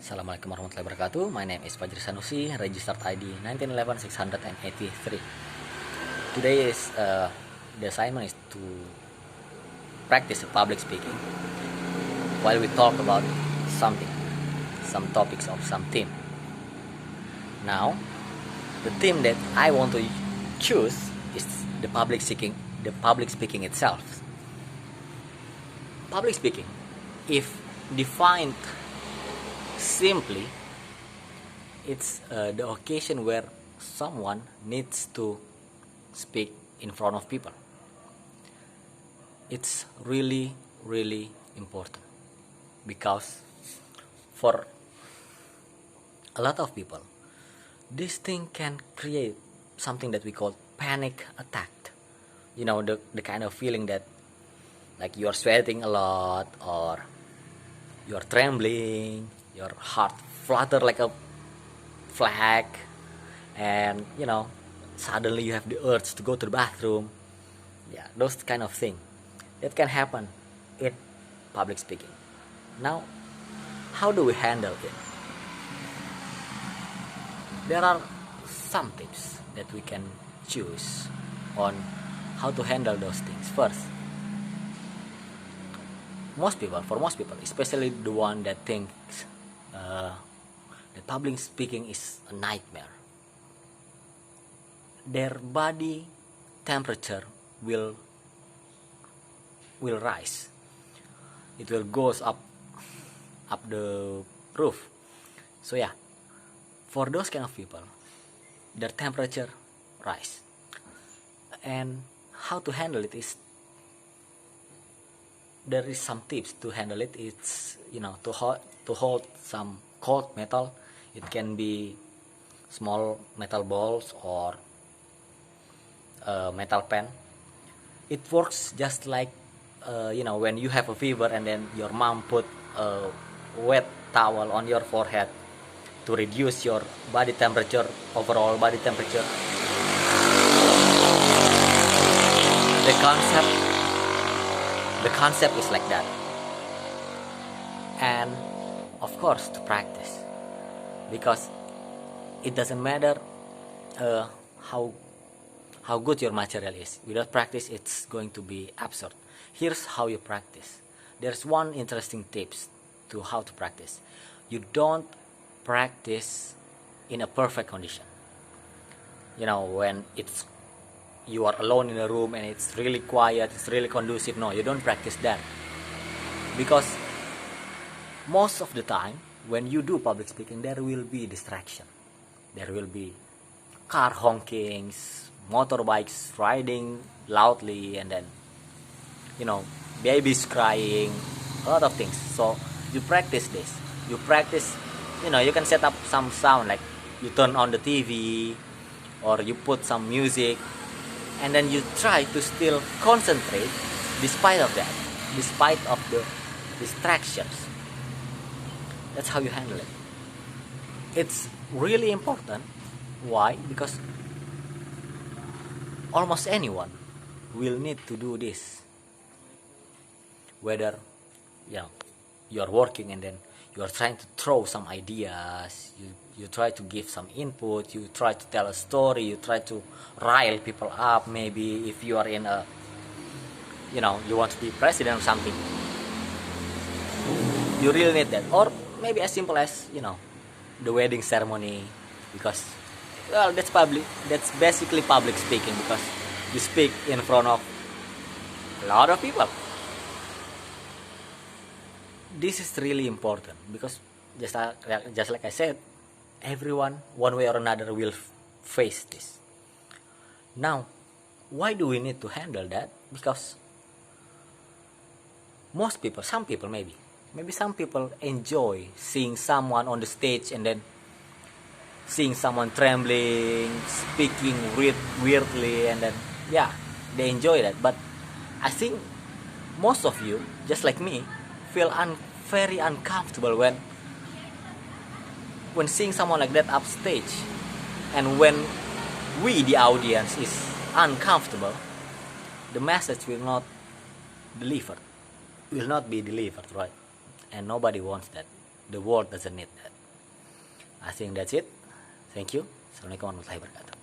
Assalamualaikum warahmatullahi wabarakatuh. My name is Fajri Sanusi, registered ID 1911-683. Today is the assignment is to practice public speaking while we talk about something, some topics of some theme. Now, the theme that I want to choose is the public speaking itself. Public speaking, if defined simply, it's the occasion where someone needs to speak in front of people. It's really, really important because for a lot of people, this thing can create something that we call panic attack. You know, the kind of feeling that like you're sweating a lot, or you're trembling, your heart flutter like a flag, and suddenly you have the urge to go to the bathroom. Yeah, those kind of thing that can happen in public speaking. Now, how do we handle it? There are some tips that we can choose on how to handle those things. First, for most people, especially the one that thinks that public speaking is a nightmare, their body temperature will rise. It will goes up the roof. So yeah, for those kind of people, their temperature rise. And how to handle it is, there is some tips to handle it. It's to hold some cold metal. It can be small metal balls or a metal pen. It works just like when you have a fever and then your mom put a wet towel on your forehead to reduce your body temperature, overall body temperature. The concept is like that. And of course, to practice, because it doesn't matter how good your material is. Without practice, it's going to be absurd. Here's how you practice. There's one interesting tips to how to practice. You don't practice in a perfect condition. When you are alone in a room and it's really quiet, it's really conducive. No, you don't practice that, because most of the time when you do public speaking, there will be distraction. There will be car honkings, motorbikes riding loudly, and then babies crying, a lot of things. So you practice this. You practice, you can set up some sound, like you turn on the TV or you put some music, and then you try to still concentrate despite of that, despite of the distractions. That's how you handle it. It's really important. Why? Because almost anyone will need to do this. Whether you're working and then you're trying to throw some ideas, you try to give some input, you try to tell a story, you try to rile people up. Maybe if you are in a you want to be president or something, you really need that. Or maybe as simple as the wedding ceremony, because that's basically public speaking, because you speak in front of a lot of people. This is really important because just like I said, everyone one way or another will face this. Now, why do we need to handle that? Because some people maybe some people enjoy seeing someone on the stage and then seeing someone trembling, speaking weirdly, and then they enjoy that. But I think most of you, just like me, feel very uncomfortable when seeing someone like that upstage. And when we, the audience, is uncomfortable, the message will not be delivered, right? And nobody wants that. The world doesn't need that. I think that's it. Thank you. Assalamualaikum warahmatullahi wabarakatuh.